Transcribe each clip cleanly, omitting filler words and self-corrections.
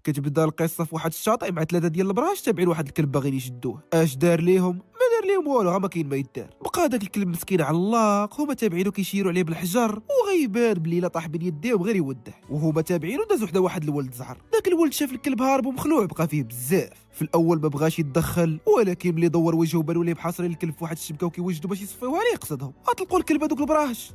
كتبدا القصه في واحد الشاطئ مع 3 ديال البراش تابعين واحد الكلب باغيين يشدوه. اش دار ليهم؟ ما دار ليهم والو، ما كاين ما يدار. بقى داك الكلب مسكين علاق، هما تابعينو كيشيروا عليه بالحجر، وغيبان بلي لا طاح بين يديهم غير يودح. وهما تابعينو دازو حدا واحد الولد زعر. داك الولد شاف الكلب هارب ومخلوع، بقى فيه بزاف. في الاول ما بغاش يتدخل، ولكن ملي دور وجهه بانوا ليه محاصرين الكلب في واحد الشبكه وكيوجدوا باش يصفيوها عليه قصدهم. غتلقوا الكلب هذوك البراش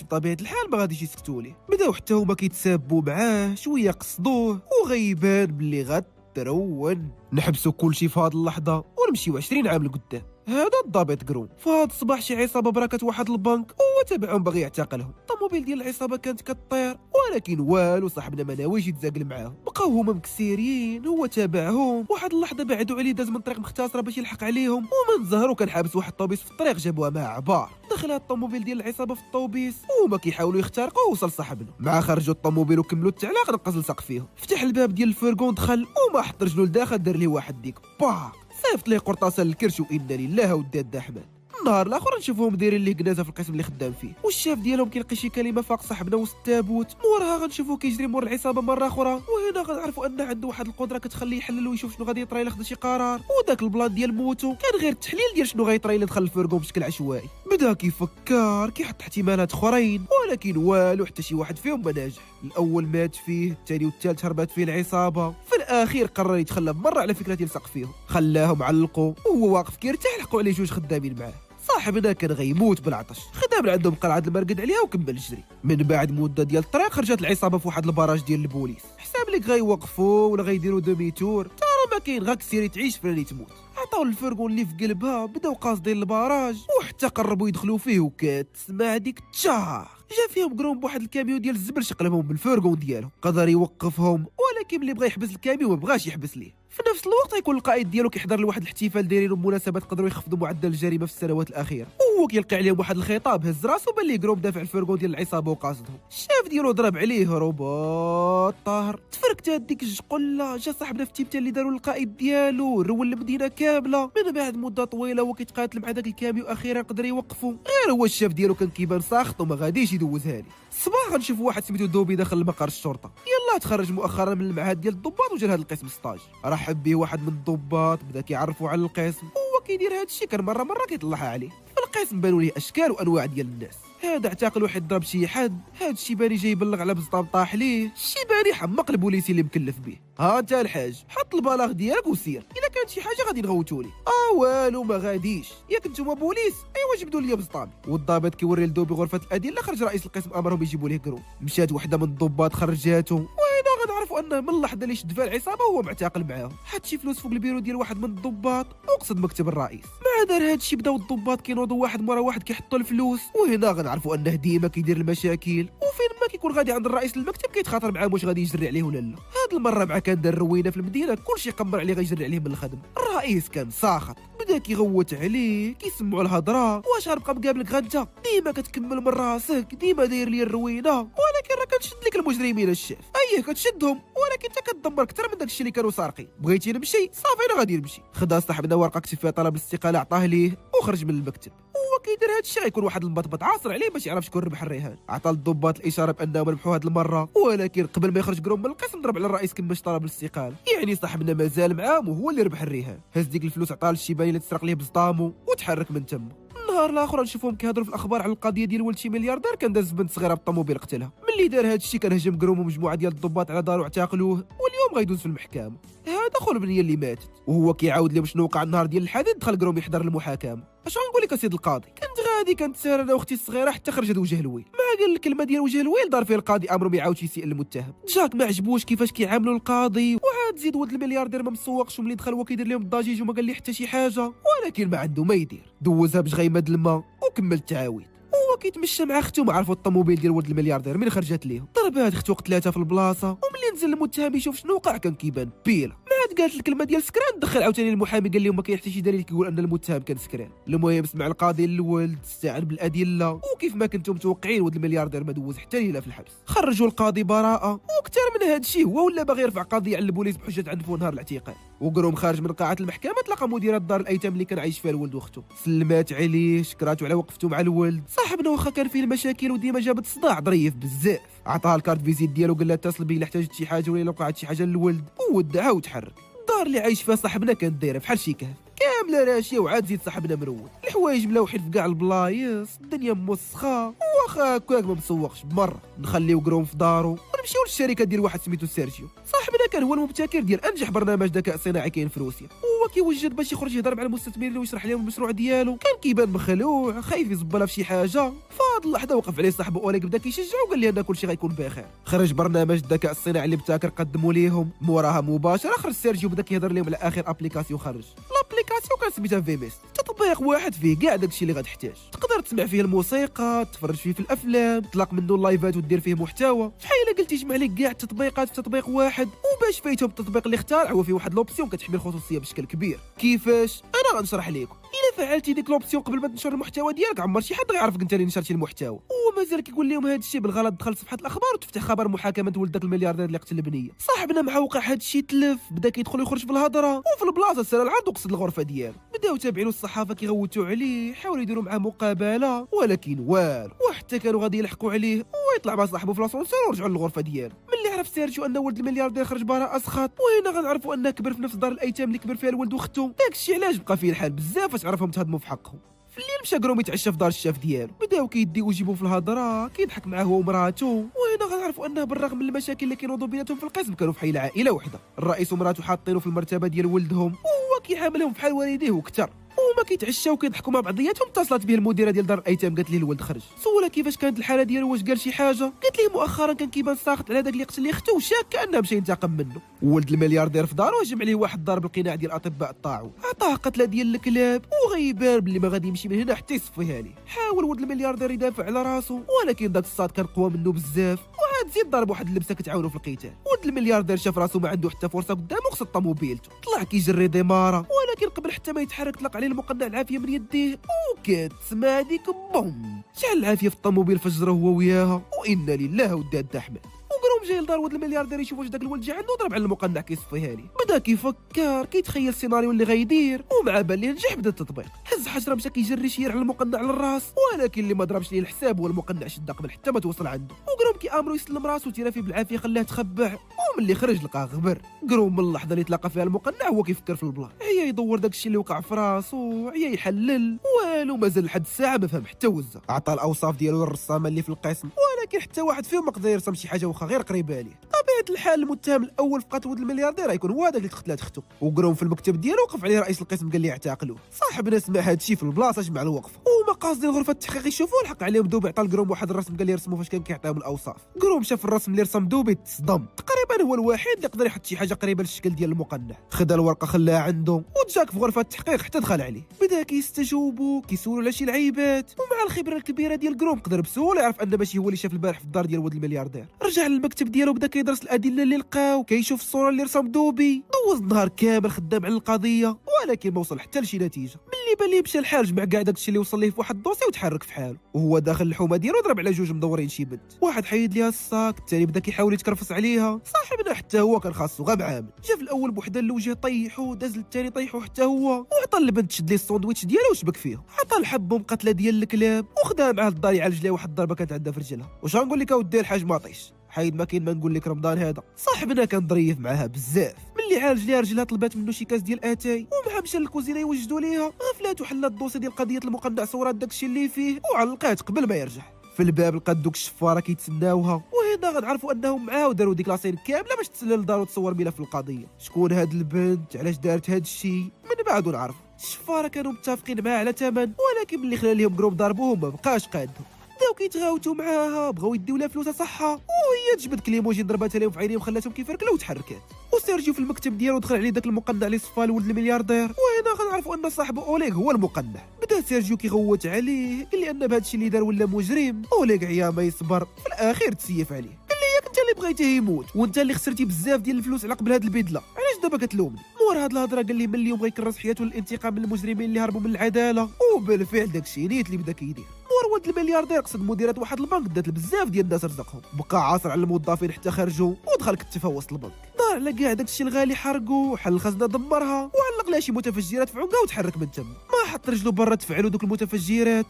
بطبيعه الحال ما غاديش يسكتوا ليه، بداو حتى هما كيتسابوا معاه، شويه قصدوه وغيبان بلي غترون. نحبسوا كلشي في هاد اللحظه ونمشيو 20 عام لقدام. هذا الضابط قرون. فهاد الصباح شي عصابه بركت واحد البنك وتبعهم باغي يعتقلهم. الطوموبيل ديال العصابه كانت كطير، ولكن والو صاحبنا ما ناويش يتزاقل معاهم. بقاو هما مكسيرين، هو تابعهم. واحد اللحظه بعدوا عليه، داز من طريق مختصره باش يلحق عليهم، ومن ظهرو كان حابس واحد الطوبيس في الطريق، جابوها مع عبار. دخل هاد الطوموبيل ديال العصابه في الطوبيس وهما كيحاولوا يخترقوا، وصل صاحبنا مع خرجوا الطوموبيل وكملوا التعلاق، نقص لصق فيهم. فتح الباب ديال الفرغون، دخل وما حط رجلو لداخل، دار ليه واحد ديك باك، صيفط ليه قرطاسه للكرش، وانا لله وداد احمد. النهار الاخر نشوفوهم دايرين ليه كنازه في القسم اللي خدام فيه، والشاف ديالهم كيلقي شي كلمه فاق صاحبنا وسط التابوت. موراها غنشوفوه كيجري مور العصابه مره اخرى، وهنا غنعرفوا ان عنده واحد القدره كتخليه يحلل ويشوف شنو غادي يطرى الا خدا شي قرار. وداك البلان ديال موتو كان غير التحليل ديال شنو غيطرى الا دخل الفرقو بشكل عشوائي. بدا كيفكر، كيحط احتمالات اخرين، ولكن والو، حتى شي واحد فيهم ما ناجح. الاول مات فيه، الثاني والثالث هربات فيه العصابه. في الاخير قرر يتخلى بمره على فكره يلصق فيهم، خلاهم علقوا وهو واقف كيرتاح. لقوا عليه جوج خدامين معاه. صاحبنا كان غيموت بالعطش، خدام عندهم قلعه المرقد عليها وكمل الجري. من بعد مده ديال الطريق خرجت العصابه في واحد البراج ديال البوليس، حساب لك غيوقفوا ولا غيديروا دومي تور، ترى ما كاين غير كسيري تعيش فلاني تموت. عطاو الفرقون اللي في قلبها، بداو قاصدين البراج وحتى قربوا يدخلوا فيه، وكتسمع ديك تشاخ. جا فيهم قروم بواحد الكاميون ديال الزبل، شقلبهم بالفرقون ديالو، قدر يوقفهم، ولكن اللي بغى يحبس الكاميون ما بغاش يحبس ليه. في نفس الوقت يكون القائد ديالو كيحضر لواحد الاحتفال دايرينو بمناسبه قدروا يخفضوا معدل الجريمه في السنوات الاخيره، وهو كيلقى عليهم واحد الخطاب، هز راسو بان ليه قروم دافع الفرقون ديال العصابه وقاصدهم. الشاف ديالو ضرب عليه رباط طاهر، تفركت ديك الجقله. جا صاحبنا في التيمتال اللي داروا القائد ديالو، رول المدينه كامله. من بعد مده طويله هو كيتقاتل مع داك الكاميو، اخيرا قدر يوقفوا، غير هو الشاف ديالو كان كيبان ساخط وما غاديش يدوزها لي. الصباح غنشوف واحد سميتو دوبي داخل لمقر الشرطه، يلاه تخرج مؤخرا من المعهد ديال الضباط وجا لهذا القسم ستاج. رحب به واحد من الضباط، بدا كيعرفوا على القسم، هو كيدير هذا الشيء، كان مره كيطلعها عليه. في القسم بانوا ليه اشكال وانواع ديال الناس، هذا اعتقل واحد ضرب شي حد، هذا الشيباني جاي يبلغ على بزطام طاح ليه، الشيباني حمق البوليسي اللي مكلف به. ها انت الحاج، حط البلاغ ديالك وسير، الا كانت شي حاجه غادي نغوتولي. والو ما غاديش، ياك نتوما بوليس، ايوا جبدوا لي بزطامي. والضابط كيوري لدوبي غرفه الادله، خرج رئيس القسم امرهم يجيبوا ليه قرون. مشات وحده من الضباط خرجاتو، وهنا غنعرفوا انه من اللحظه اللي شد فيها العصابه وهو معتقل معاهم. حط شي فلوس فوق البيرو ديال واحد من الضباط، وقصد مكتب الرئيس. مع دار هذا الشيء بداو الضباط كينوضوا واحد مورا واحد كيحطوا الفلوس، وهنا غنعرفوا انه ديما كيدير المشاكل، وفين ما كيكون غادي عند الرئيس المكتب كيتخاطر معاه واش غادي يجري عليه ولا لا. هاد المره مع كان دار روينه في المدينه، كلشي قمر عليه غيجري عليه من الخدمه. الرئيس كان ساخط، بدا كيغوت عليه، كيسمعوا الهضره، واش غنبقى مقابلك غدا، ديما كتكمل من راسك، ديما داير لي الروينه، ولكن راه كنشد لك المجرمين الشاف. اييه كتشدهم، ولكن انت كتدمر اكثر من داكشي اللي كانوا سارقين. بغيتي نمشي صافي، انا غادي نمشي. خدا صاحبنا ورقه كتب فيها طلب الاستقاله، عطاه ليه وخرج من المكتب. هو كيدير هذا الشيء غيكون واحد المبطبط عاصر عليه باش يعرف شكون ربح الرهان. عطى الضباط الاشاره بانهم ربحوا هذه المره، ولكن قبل ما يخرج قروم من القسم ضرب على الرئيس كماش طلب الاستقاله، يعني صاحبنا مازال معاهم وهو اللي ربح الرهان. هز ديك الفلوس عطاها للشيباني اللي تسرق ليه بزطامو وتحرك من تما. النهار الاخر نشوفهم كيهضروا في الاخبار على القضيه ديال ولد شي ملياردير كان داز بنت صغيره بالطوموبيل قتلها. ملي دار هذا الشيء كان هجم قروم ومجموعه ديال الضباط على دارو اعتقلوه، واليوم غيدوز في المحكمه. هذا خو البنيه اللي ماتت، وهو كيعاود لهم شنو وقع النهار ديال الحادث. دخل قروم يحضر المحاكمه. اش غنقول لك اسيد القاضي، كنت غادي كنت ساير انا واختي الصغيره حتى خرجت وجه الويل. ما قال الكلمه ديال وجه الويل دار فيه القاضي امره ما يعاودش يسيء المتهم. جاك ما عجبوش كيفاش كيعاملوا القاضي، وعاد زيد ولد الملياردير ما مسوقش، وملي دخل هو كيدير لهم الضجيج وما قال لي حتى شي حاجه، ولكن ما عنده ما يدير، دوزها بجغيمه الماء وكمل التعاويض. هو كيتمشى مع اختو، ما عرفوا الطوموبيل ديال ولد الملياردير من خرجت ليهم، ضربات اختو قتلاتها في البلاصه. وملي نزل المتهم يشوف شنو وقع كان كيبان بيله. ما عاد قالت الكلمه ديال سكران، دخل عاوتاني المحامي قال لهم ما كاين حتى شي دليل كيقول ان المتهم كان سكران. المهم سمع القاضي الولد، استعان بالادله، وكيف ما كنتم متوقعين ولد الملياردير ما دوز حتى ليله في الحبس. خرجوا القاضي براءه، وكثر من هذا الشيء هو ولا باغي يرفع قضيه على البوليس بحجه عنف نهار الاعتقال. وقروم خارج من قاعه المحكمه تلقى مديره دار الايتام اللي كان عايش فيها الولد واخته، سلمات عليه شكراتو على وقفته مع الولد. صاحبنا واخا كان فيه المشاكل وديما جابت صداع ظريف بزاف، عطاها الكارت فيزيت ديالو قال لها اتصل بيه الا احتاجت شي حاجه ولا وقعت شي حاجه للولد، وودعها وتحرك. الدار اللي عايش فيها صاحبنا كانت دايره بحال شي كهف كامله راشيه، وعاد زيد صاحبنا مرود، الحوايج ملاوحين في كاع البلايص، الدنيا موسخه، واخا هكاك ما مسوقش بمره. نخليو قروم في دارو ونمشيو للشركه ديال واحد سميتو سيرجيو. صاحبنا كان هو المبتكر ديال انجح برنامج ذكاء صناعي كاين في روسيا، هو كيوجد باش يخرج يهضر مع المستثمرين ويشرح لهم المشروع ديالو. كان كيبان مخلوع خايف يزبلها في شي حاجه. فهاد اللحظه وقف عليه صاحبه اوليك بدا كيشجعو وقال ليه ان كلشي غيكون بخير. خرج برنامج الذكاء الصناعي اللي ابتكر قدموا ليهم، موراها مباشره خرج سيرجيو بدا كيهضر لهم على اخر ابليكاسيون خرج. الابليكاسيون كان سميتها فيميس، تطبيق واحد فيه كاع داكشي اللي غتحتاج، تقدر تسمع فيه الموسيقى، تفرج فيه في الافلام، تطلق منه اللايفات ودير فيه محتوى. بحال قلت يجمع لك كاع التطبيقات في تطبيق واحد. وباش فايتهم التطبيق اللي اختار هو فيه واحد لوبسيون كتحمي الخصوصيه بشكل كبير. كيفاش؟ انا غنشرح لكم. الا فعلتي ديك لوبسيون قبل ما تنشر المحتوى ديالك عمر شي حد غيعرفك انت اللي نشرتي المحتوى. ومازال كيقول لهم هذا الشيء بالغلط، دخل صفحه الاخبار وتفتح خبر محاكمه ولد داك الملياردير اللي قتل البنيه. صاحبنا مع وقع هذا الشيء تلف، بدا كيدخل ويخرج في الهضره، وفي البلاصه سال العرض وقصد الغرفه ديالو. بداو تابعين الصحافه كيغوتوا عليه، حاولوا يديروا معاه مقابله ولكن والو، وحتى كانوا غادي يلحقوا عليه ويطلع مع صاحبه في لاسونسور ورجعوا للغرفه ديالو. ملي عرف سيرجيو ان ولد الملياردير خرج براءه سخط، وهنا غنعرفوا انه كبر في نفس دار الايتام اللي كبر فيها الولد واخته. داكشي علاش بقى فيه الحال بزاف فاش عرفهم تهضموا في حقهم. في الليل مشى قروم يتعشى في دار الشاف ديالو، بداو كيديو ويجيبوه في الهضره، كيضحك معاه هو ومراته. وهنا غنعرفوا انه بالرغم من المشاكل اللي كينوضوا بيناتهم في القسم كانوا في حي العائله وحده. الرئيس ومراته حاطينه في المرتبه ديال ولدهم، وهو كيعاملهم بحال والديه وكثر. وما كيتعشاو وكيضحكوا مع بعضياتهم. اتصلت به المديره ديال دار الايتام قالت ليه الولد خرج، سولها كيفاش كانت الحاله ديالو واش قال شي حاجه. قالت ليه مؤخرا كان كيبان ساخط على داك اللي قتل اخته وشاك كانه مشى ينتقم منه. ولد الملياردير في دارو جمع ليه واحد ضرب القناع ديال اطباء الطاعون، عطاه قتله ديال الكلاب، وغيبان بلي ما غادي يمشي من هنا حتى يصفيها ليه. حاول ولد الملياردير يدافع على راسو ولكن داك الصاد كان قوى منه بزاف، وعاد زيد ضرب واحد اللبسه كتعاونو في القتال. ولد الملياردير شاف راسو ما عنده حتى فرصه قدامه وخص طوموبيلته، طلع كيجري ديماره، ولكن قبل حتى ما يتحرك طلق عليه المقنع العافيه من يديه، وكتسمع ديك بوم شعل العافيه في الطوموبيل فجره هو وياها، وانا لله وداد دحمه. وقروم جاي لدار ولد الملياردير يشوف واش داك الولد جا عنده ضرب على المقنع كيصفيها ليه. بدا كيفكر كيتخيل السيناريو اللي غيدير، ومع بال ليه نجح بدا التطبيق. هز حشره مشى كيجري شير على المقنع على الراس، ولكن اللي ما ضربش ليه الحساب هو المقنع شد قبل حتى ما توصل عنده. وقروم كيامرو يسلم راسو تيرا فيه بالعافيه خلاه تخبع، وملي خرج لقاه غبر. قروم من اللحظه اللي تلاقى فيها المقنع هو كيفكر في البلان، عيا يدور داك الشيء اللي وقع في راسو، عيا يحلل، والو مازال لحد الساعه ما فهم حتى وزه. عطى الاوصاف ديالو للرسامه اللي في القسم، ولكن حتى واحد فيهم ما قدر يرسم شي حاجه واخا غير قريبه ليه. طبيعه الحال المتهم الاول في قتل ولد الملياردير غيكون هو هذاك اللي قتلات اخته. وقروم في المكتب ديالو وقف عليه رئيس القسم قال ليه اعتقلوه. صاحبنا سمع هذا الشيء في البلاصه جمع الوقفه، وما قاصدين غرفه التحقيق يشوفوه، لحق عليهم دوبي عطى لقروم واحد الرسم قال ليه رسموا فاش كان كيعطيهم الاوصاف. قروم شاف الرسم اللي رسم دوبي تصدم، تقريبا هو الوحيد اللي يقدر يحط شي حاجه قريبه للشكل ديال المقنع. خدا الورقه خلاها عنده وتجاك في غرفه التحقيق حتى دخل عليه، بدا كيستجوبوا كيسولوا على شي لعيبات. ومع الخبره الكبيره ديال قروم قدر بسهوله يعرف ان ماشي هو اللي شاف البارح في الدار ديال ولد الملياردير. رجع للمكتب ديالو بدا كيدرس الادله اللي لقاو، كيشوف الصوره اللي رسم دوبي. دوز النهار كامل خدام على القضيه ولكن ما وصل حتى لشي نتيجه. ملي بان ليه مشى الحال جمع كاع داكشي اللي وصل ليه في واحد الدوسي وتحرك في حاله. وهو داخل الحومه ديالو ضرب على جوج مدورين شي بنت، واحد حيد ليها الصاك، الثاني بدا كيحاول يتكرفص عليها. صاحبنا حتى هو كان خاصو غير معامل، جا في الاول بوحده لوجه طيحو، داز للثاني طيحو حتى هو، وعطى البنت تشد ليه الساندويتش ديالو وشبك فيه، عطى الحبه مقتله ديال الكلاب، وخداها معاه للدار يعالج ليه واحد الضربه كانت عندها في رجلها. واش غنقول لك اودي الحاج ماطيش حيد ما كاين ما نقول لك رمضان هذا. صاحبنا كان ظريف معاها بزاف، ملي عالج ليها رجلها طلبات منه شي كاس ديال اتاي، ومع مشى للكوزينه يوجدوا ليها، غفلات وحلات الدوسي ديال قضيه المقنع صورات داكشي اللي فيه وعلقات قبل ما يرجع. في الباب لقات دوك الشفاره كيتسناوها، وهنا غنعرفوا انهم معاه وداروا ديك لاسين كامله باش تسلل لدارو وتصور ملف القضيه. شكون هاد البنت، علاش دارت هاد الشيء، من بعد نعرف. الشفاره كانوا متفقين معاه على ثمن، ولكن ملي خلى ليهم قروب ضربوهم ما بقاش قادهم. بداو كيتغاوتوا معاها، بغاو يديو لها فلوسها صحه، وهي تجبد كليموجي ضرباتها لهم في عينيهم وخلاتهم كيفركلوا وتحركات. وسيرجيو في المكتب ديالو دخل عليه داك المقنع اللي صفى لولد الملياردير، وهنا غنعرفوا ان صاحبه اوليغ هو المقنع. بدا سيرجيو كيغوت عليه، قال لي ان بهذا الشيء اللي دار ولا مجرم. اوليغ عيا ما يصبر، في الاخير تسيف عليه، قال لي ياك انت اللي بغيتيه يموت وانت اللي خسرتي بزاف ديال الفلوس على قبل هاد البدله، علاش دابا كتلومني؟ مور هاد الهضره قال لي من اليوم غيكرس حياته للانتقام من المجرمين اللي هربوا من العداله، وبالفعل داكشي نيت اللي بدا كيدير. ولد الملياردير قصد مديرة واحد البنك دات بزاف ديال الناس رزقهم، بقى عاصر على الموظفين حتى خرجوا ودخل كتفها وسط البنك. دار دار على كاع داكشي الغالي حرقو، حل الخزنه دمرها وعلق لها شي متفجرات في عنقها وتحرك من تما. ما حط رجلو برا تفعلوا دوك المتفجرات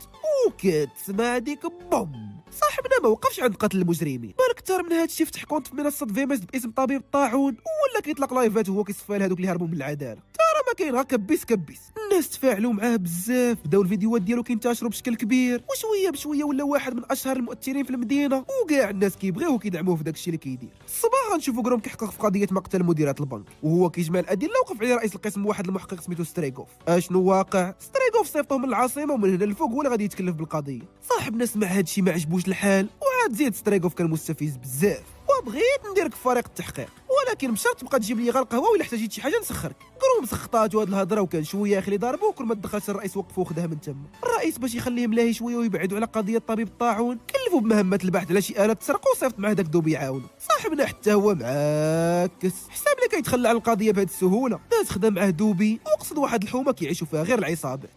وكتسمع ديك بوم. صاحبنا ما وقفش عند قتل المجرمين، بل اكثر من هادشي فتح كونت في منصه فيماس باسم طبيب الطاعون، ولا كيطلق لايفات وهو كيصفى لهادوك اللي هربوا من العداله. ترى ما كاين غير كبيس. الناس تفاعلوا معاه بزاف، بداو الفيديوهات ديالو كينتشروا بشكل كبير، وشويه بشويه ولا واحد من اشهر المؤثرين في المدينه، وكاع الناس كيبغيوه وكيدعموه في داكشي اللي كيدير. الصباح غنشوفوا كروم كيحقق في قضيه مقتل مديرة البنك، وهو كيجمع الادله وقف عليه رئيس القسم واحد المحقق سميتو ستريغوف. اشنو واقع؟ ستريغوف صيفطوه من العاصمه ومن هنا للفوق هو اللي غادي يتكلف بالقضيه. صاحبنا سمع هادشي ما عجبوش الحال، وعاد زيد ستريغوف كان مستفز بزاف، وبغيت نديرك في فريق التحقيق، ولكن بشرط تبقى تجيب لي غير القهوه ولا احتاجيت شي حاجه نسخرك. كروم سخطات وهاد الهضره، وكان شويه خلي ضربوه، كل ما دخلش الرئيس وقفوه وخدها من تما. الرئيس باش يخليه ملاهي شويه ويبعدوا على قضيه طبيب الطاعون، كلفوا بمهمه البحث على شي اله تسرق وصيفط معاه داك دوبي يعاونو. صاحبنا حتى هو معاكس، حساب لي كيتخلى على القضيه بهاد السهوله. داز خدم معاه دوبي وقصد واحد الحومه كيعيشوا فيها غير العصابات.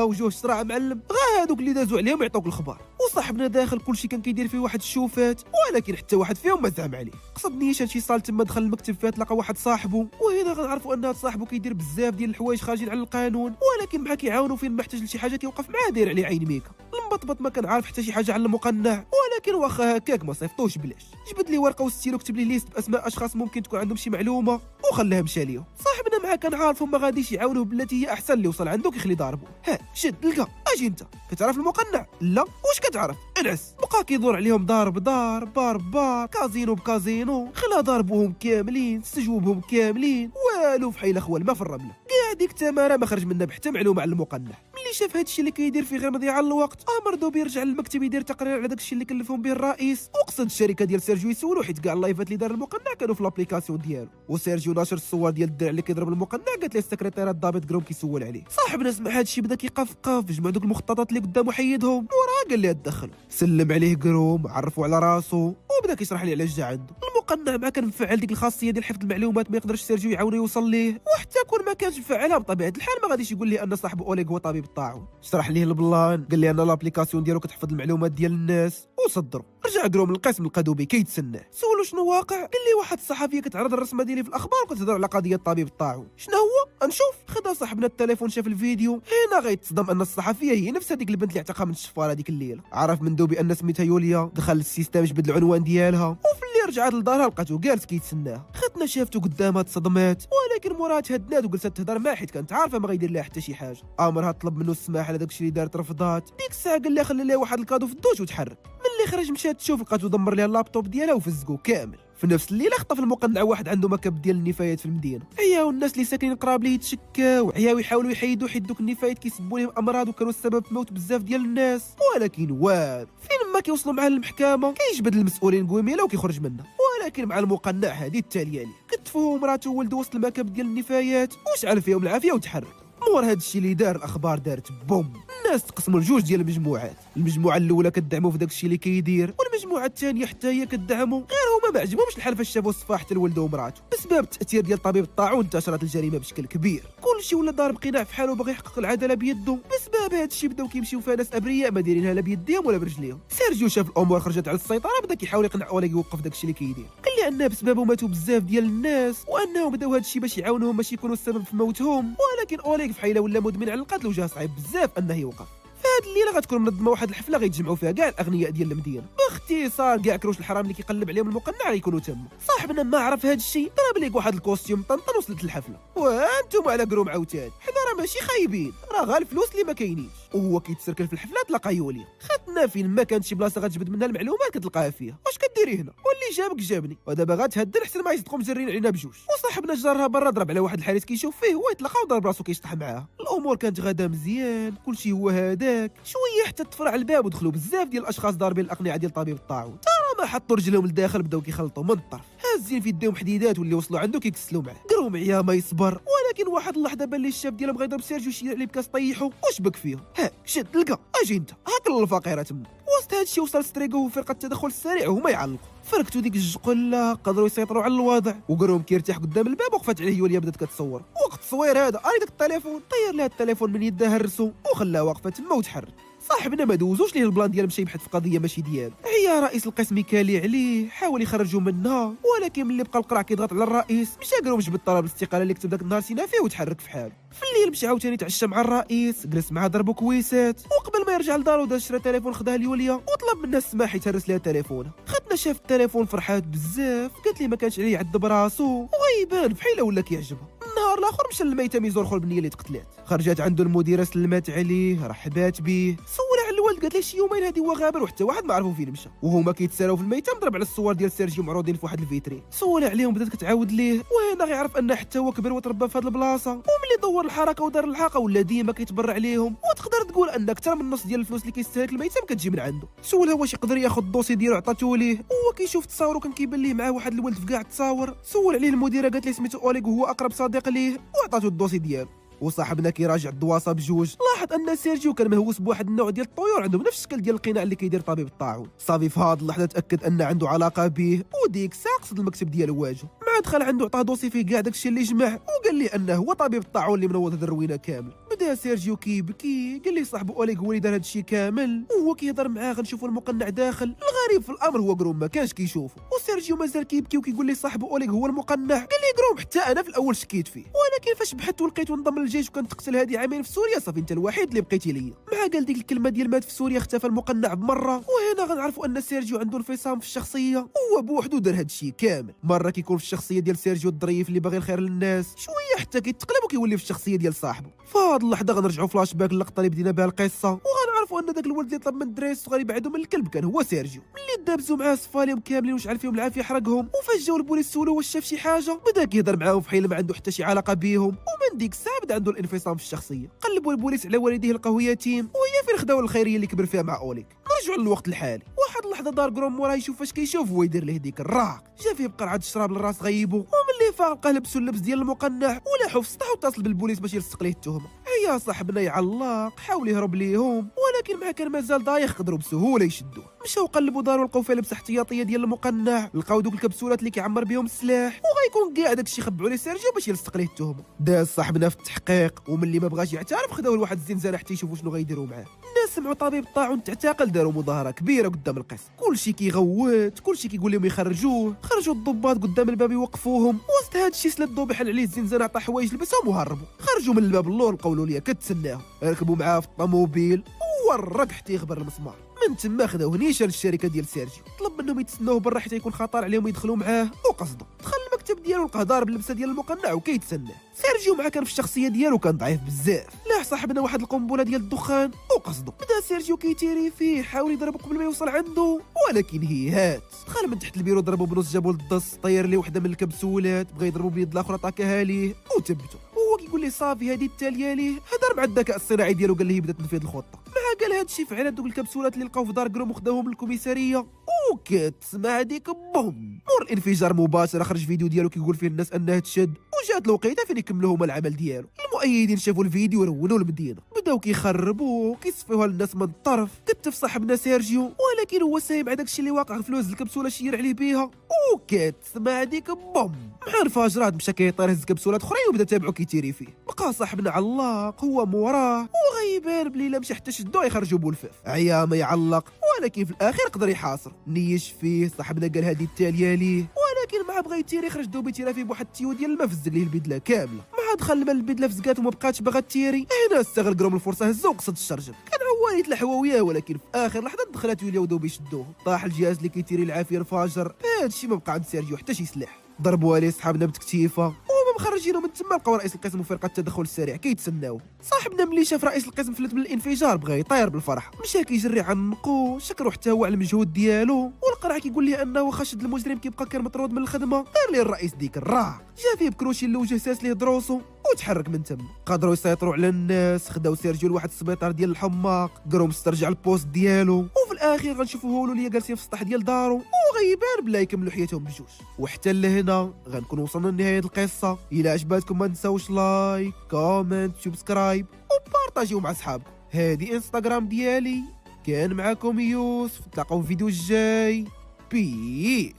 وجوه صراع معلم، هادوك اللي دازوا عليهم يعطوك الخبر. وصاحبنا داخل كلشي كان كيدير فيه واحد الشوفات، ولكن حتى واحد فيهم ما زعم عليه. قصد نيشان شي صال تما، دخل المكتب فيه تلقى واحد صاحبه، وهنا غنعرفوا ان هاد صاحبه كيدير بزاف ديال الحوايج خارجين على القانون، ولكن مع كيعاونوا فين ما احتاج لشي حاجه كيوقف معاه داير عليه عين ميكا. المبطبط ما كان عارف حتى شي حاجه على المقنع، ولكن واخا هكاك ما صيفطوش بلاش. جبد لي ورقه وستيلو كتب لي ليست باسماء اشخاص ممكن تكون عندهم شي معلومه وخلاها مشى ليهم. صاحبنا معاه كان عارفهم ما غاديش يعاونوه بالتي هي احسن، اللي وصل عنده كيخلي ضاربه. ها شد لقى، اجي انت كتعرف المقنع؟ لا. واش كتعرف؟ انعس. بقى كيدور عليهم ضارب بار بار، كازينو بكازينو، خلا ضاربوهم كاملين، استجوبهم كاملين، والو في حيله خوال ما في الرمله. كاع ديك التماره ما خرج منها بحتى معلومه على المقنع. ملي شاف هادشي اللي كيدير فيه غير مضيعه الوقت، امر دوب يرجع للمكتب يدير تقرير على داكشي اللي كلفهم به الرئيس، وقصد الشركه ديال سيرجيو يسولو، حيت كاع اللايفات اللي دار المقنع كانوا في لابليكاسيون ديالو. وسيرجيو ناشر الصور ديال الدرع اللي كيضرب المقنع، قالت ليه السكرتيره الضابط كروم كيسول عليه. صاحبنا سمع هادشي بدا كيقفقف، جمع دوك المخططات اللي قدامه حيدهم، وراه قال ليه تدخلوا. سلم عليه كروم، عرفوا على راسو، وبدا كيشرح ليه علاش جا عنده. المقنع ما كان مفعل ديك الخاصيه ديال حفظ المعلومات، ما يقدرش سيرجيو يعاونو يوصل ليه، وحتى كون ما كانش مفعلها بطبيعه الحال ما غاديش يقول ليه ان صاحبه اوليغ هو طبيب الطاعون. شرح ليه البلان، قال ليه ان لابليكاسيون ديالو كتحفظ المعلومات ديال الناس، وصدروا. رجع كروم للقسم، لقى دوبي كيتسناه، سولو شنو واقع، قال لي واحد الصحفيه كتعرض الرسمه ديالي في الاخبار وكتهضر على قضيه طبيب الطاعون. شنو هو؟ نشوف. خدا صاحبنا التليفون، شاف الفيديو، هنا غيتصدم ان الصحفيه هي نفس هذيك البنت اللي اعتقها من الشفاره هذيك الليله. عرف من دوبي ان سميتها يوليا، دخل للسيستم جبد العنوان ديالها، وفي اللي رجعت لدارها لقاتو جالس كيتسناها. ختنا شافته قدامها تصدمات، ولكن مورا تهدنات وجلست تهضر معاه حيت كانت عارفه ما غيدير لها حتى شي حاجه. امرها طلب منه السماح على داكشي اللي دارت، رفضات. ديك الساعه قال لها خلي لها واحد الكادو في الدوش وتحرك. ملي خرج مشات تشوف، لقاتو دمر لها اللابتوب ديالها وفزقو كامل. في نفس الليله خطف المقنع واحد عنده مكب ديال النفايات في المدينه، عياو الناس اللي ساكنين قراب ليه يتشكاو، عياو يحاولوا يحيدوا حيت دوك النفايات كيسببوا لهم امراض وكانوا السبب في موت بزاف ديال الناس، ولكن والو. فين ما كيوصلوا معاه للمحكمه كيجبد المسؤولين قويميله وكيخرج منها، ولكن مع المقنع هذه التاليه ليه كتفوه مراته وولده وسط المكب ديال النفايات، وشعل فيهم العافيه وتحرك. مور هاد الشيء اللي دار، الاخبار دارت بوم. الناس تقسموا لجوج ديال المجموعات، المجموعه الاولى كتدعمو في داك الشيء اللي كيدير، والمجموعه الثانيه حتى هي كتدعمو، غير هما ما عجبهمش الحال فاش شافوا الصفاح حتى لولده ومراته. بسبب التاثير ديال طبيب الطاعون انتشرت الجريمه بشكل كبير، كلشي ولا ضارب قناع في حاله وباغي يحقق العداله بيده. بسبب هاد الشيء بداو كيمشيو فيها ناس ابرياء ما دايرينها لا بيديهم ولا برجليهم. سيرجيو شاف الامور خرجت على السيطره، بدا كيحاول يقنع اوليغ يوقف داك الشيء اللي كيدير، قال لي انه بسببه ماتوا بزاف ديال الناس، وانهم بداو هاد الشيء باش يعاونوهم باش يكونوا السبب في موتهم، ولكن اوليغ في حيله ولا مدمن على القتل وجاه صعيب بزاف انه يوقف. هاد الليله غتكون منظمه واحد الحفله غيتجمعوا فيها كاع الاغنياء ديال المدينه، باختصار كاع كروش الحرام اللي كيقلب عليهم المقنع غيكونوا تما. صاحبنا ما عرف هاد الشيء، ضرب ليك واحد الكوستيوم طنطن وصلت للحفله، وانتم على كروم عاوتاني، حنا راه ماشي خايبين، راه غير الفلوس اللي ما كاينينش. وهو كيتسركل في الحفله تلقى يوليا، خدنا فين ما كانت شي بلاصه غتجبد منها المعلومات كتلقاها فيها. واش كديري هنا؟ واللي جابك جابني، ودابا غتهدر حسن ما يصدقوا مزرين علينا بجوج. وصاحبنا جارها برا ضرب على واحد الحارس كيشوف فيه، هو يطلقها وضرب راسو كيشطح معاها. الامور كانت غادا مزيان، كلشي هو هذاك شويه حتى تفرع الباب ودخلوا بزاف ديال الاشخاص ضاربين الاقنعه ديال طبيب الطاعون. ترى ما حطوا رجلهم لداخل، بداو كيخلطوا من الطرف، هازين في يديهم حديدات واللي وصلوا عنده كيكسلوا معاه. كروم عيا ما يصبر، ولكن واحد اللحظه بان ليه الشاب ديالهم غيضرب سيرجيو شي عليه بكاس طيحو وشبك فيهم. ها شد لقى، اجي انت هاك الفقيره تما. وسط هادشي وصل ستريغو وفرقه التدخل السريع وهما يعلقوا، فركتوا ديك الجقله، قدروا يسيطروا على الوضع، وكروم كيرتاح قدام الباب، وقفت عليه يوليا بدات كتصور. وقت التصوير هذا داك التليفون طير لها التليفون من يدها، هرسو وخلاها واقفه تما وتحرك. صاحبنا ما دوزوش ليه البلان ديال مشى يبحث في قضيه ماشي ديالو. عيا رئيس القسم كالي عليه، حاول يخرجوا منها، ولكن ملي بقى القرع كيضغط على الرئيس مشى قالو جبد طلب الاستقاله اللي كتب داك النهار سينا فيه وتحرك في حاله. في الليل مشى عاوتاني تعشى مع الرئيس، جلس معاه ضربو كويسات، وقبل ما يرجع لدارو داز شرا تليفون خداه ليوليا وطلب منها السماح يتهرس لها تليفونها. خدنا شاف التليفون فرحات بزاف، قالت لي ما كانش عليه يعذب راسو وغيبان بحال ولا كيعجبها. النهار الاخر مشى للميتم يزور خو البنيه اللي تقتلات، خرجت عنده المديره سلمات عليه رحبات به، سول على الوالد قالت له شي يومين هادي هو غابر وحتى واحد ما عرفوا فين مشى، وهما كيتسالاو في الميتم ضرب على الصور ديال سيرجيو معروضين في واحد الفيترين، سول عليهم بدات كتعاود ليه، وهنا غيعرف ان حتى هو كبر وتربى في هاد البلاصه، وملي دور الحركه ودار الحاقه ولا ديما كيتبرع عليهم، وتقدر تقول ان اكثر من نص ديال الفلوس اللي كيستهلك الميتم كتجي من عنده. سولها واش يقدر ياخذ الدوسي ديالو عطاتو ليه، وهو كيشوف التصاور وكان كيبان ليه معاه واحد الولد في كاع التصاور، سول عليه المديره قالت لي سميتو اوليغ وهو اقرب صديق ليه وعطاتو الدوسي ديالو. وصاحبنا كيراجع الدواسه بجوج لاحظ ان سيرجيو كان مهووس بواحد النوع ديال الطيور عندهم نفس الشكل ديال القناع اللي كيدير طبيب الطاعون. صافي في هاد اللحظه تاكد ان عنده علاقه به، وديك الساعه قصد المكتب ديالو واجه، مع دخل عنده عطاه دوسي فيه كاع داكشي اللي جمع، وقال لي انه هو طبيب الطاعون اللي منوض هاد الروينه كامل. بدا سيرجيو كيبكي، قال لي صاحبو اوليغ هو اللي دار هادشي كامل، وهو كيهضر معاه غنشوفوا المقنع داخل. الغريب في الامر هو قروم ما كانش كيشوفه، وسيرجيو مازال كيبكي وكيقول لي صاحبو اوليغ هو المقنع. قال لي قروم حتى انا في الاول شكيت فيه، ولكن فاش بحثت ولقيته انضم للجيش وكان تقتل هادي عامين في سوريا صافي انت الوحيد اللي بقيتي ليا. مع قال ديك الكلمه ديال مات في سوريا اختفى المقنع بمره، وهنا غنعرفوا ان سيرجيو عنده انفصام في الشخصيه، هو بوحدو دار هادشي كامل. مره كيكون في الشخصيه ديال سيرجيو الظريف اللي باغي الخير للناس، شويه حتى كيتقلب وكيولي في الشخصيه ديال صاحبه. فهاد اللحظه غنرجعوا فلاش باك اللقطه اللي بدينا بها القصه، وغنعرفوا ان داك الولد اللي طلب من الدراري الصغار يبعدوا من الكلب كان هو سيرجيو. ملي دابزوا معاه صفاليهم كاملين وشعل فيهم العافيه حرقهم، وفاش جاو البوليس سولوه واش شاف شي حاجه بدا كيهضر معاهم فحال ما عنده حتى شي علاقه بيهم، ومن ديك الساعه بدا عنده الانفصام في الشخصيه. قلبوا البوليس على والديه لقاوه يتيم، وهي فين خداو الخيريه اللي كبر فيها مع اوليغ. نرجعوا للوقت الحالي، واحد اللحظه دار كروم موراه يشوف فاش كيشوف هو يدير ليه ديك الراق، جا فيه بقرعه الشراب للراس غيبو، وملي فاق لقاه لبسو اللبس ديال المقنع ولاحو في السطح واتصل بالبوليس باش يلصق ليه التهمه. هيا صاحبنا يعلق، حاول يهرب ليهم، ولكن مع كان مازال دايخ قدروا بسهوله يشدوه. مشاو قلبوا دارو لقاو فيها لبسه احتياطيه ديال المقنع، لقاو دوك الكبسولات اللي كيعمر بهم السلاح، وغيكون كاع داكشي خبعوا ليه سيرجيو باش يلصق ليه التهمه. داز صاحبنا في التحقيق، وملي ما بغاش يعترف خداوه لواحد الزنزانه حتى يشوفوا شنو غيديروا معاه. الناس سمعوا طبيب الطاعون تعتقل، داروا مظاهره كبيره قدام القسم، كلشي كيغوت، كلشي كيقول لهم يخرجوه. خرجوا الضباط قدام الباب يوقفوهم، وسط هادشي سلدوا بحال عليه الزنزانه عطى حوايج لبسهم وهربوا. خرجوا من الباب اللور لقاو لوليا كتسناهم، ركبوا معاه في الطوموبيل وورق حتى يخبر المسمار. من تما خداوه نيشان الشركه ديال سيرجيو، طلب منهم يتسناوه برا حتى يكون خطر عليهم يدخلوا معاه، وقصدوا دخل المكتب ديالو لقاه ضارب اللبسه ديال المقنع وكيتسناه. سيرجيو مع كان في الشخصيه ديالو كان ضعيف بزاف، لاح صاحبنا واحد القنبله ديال الدخان وقصدوا بدا سيرجيو كيتيري فيه، حاول يضربو قبل ما يوصل عنده، ولكن هيهات دخل من تحت البيرو ضربو بنص جابو للدص، طير ليه وحده من الكبسولات، بغا يضربو بيد الاخر طاكاها ليه وثبتو. هو كيقول لي صافي هذه التاليه ليه، هضر مع الذكاء الصناعي ديالو قال ليه يبدا تنفيذ الخطه. مع قال هادشي فعلا دوك الكبسولات اللي لقاو في دار كروم وخداوهم للكوميساريه، وكتسمع هذيك بوم مور الانفجار مباشره. خرج فيديو ديالو كيقول فيه الناس انها تشد، وجات الوقيته فين يكملوا هما العمل ديالو. المؤيدين شافوا الفيديو رونوا المدينه، بداو كيخربوا كيصفيوها للناس من الطرف. كتف صاحبنا سيرجيو، ولكن هو سايب على داكشي اللي واقع في فلوس الكبسوله شير عليه بيها، وكتسمع هذيك بوم مع الانفجارات مشى كيطير هز كبسولات اخرين وبدا تابعو كيتيري فيه. بقى صاحبنا علق هو موراه، وغيبان بلي لا مشى حتى شدوه يخرجوا بولفاف. عيا ما يعلق، ولكن في الاخير قدر يحاصر نيش فيه. صاحبنا قال هذه التاليه ليه، ولكن مع بغى يتيري خرج دوبي تيرا فيه بواحد التيو ديال الماء فز ليه البدله كامله. مع دخل الماء البدله فزقات وما بقاتش باغا تيري. هنا استغل كروم الفرصه هزو وقصد الشرجم، كان عوالي يتلحوا وياه، ولكن في اخر لحظه دخلت يوليا ودوبي يشدوه. طاح الجهاز اللي كيتيري العافيه انفجر. هادشي ما بقى عند سيرجيو حتى شي سلاح، ضربوا عليه صحابنا بتكتيفه، مخرجينه من تما. لقاو رئيس القسم وفرقه التدخل السريع كيتسناوه. صاحبنا ملي شاف رئيس القسم فلت من الانفجار بغى يطير بالفرح، مشى كيجري عنقو، شكرو حتى هو على المجهود ديالو. والقرع كيقول ليه انه واخا شد المجرم كيبقى كان مطرود من الخدمه. دار ليه الرئيس ديك الراق، جا فيه بكروشي لوجه ساس ليه دروسو وتحرك من تما. قدروا يسيطروا على الناس، خداو سيرجيو لواحد السبيطار ديال الحماق، قروم استرجع البوست ديالو. وفي الاخير غنشوفوا هو وليا جالسين في السطح ديال دارو، وغيبان بلا يكملوا حياتهم بجوج. وحتى لهنا غنكون وصلنا لنهايه القصه. الى عجباتكم ما تنساوش لايك كومنت سبسكرايب وبارطاجيو مع صحابكم. هذه انستغرام ديالي، كان معكم يوسف، نتلاقاو في الفيديو الجاي. بيس.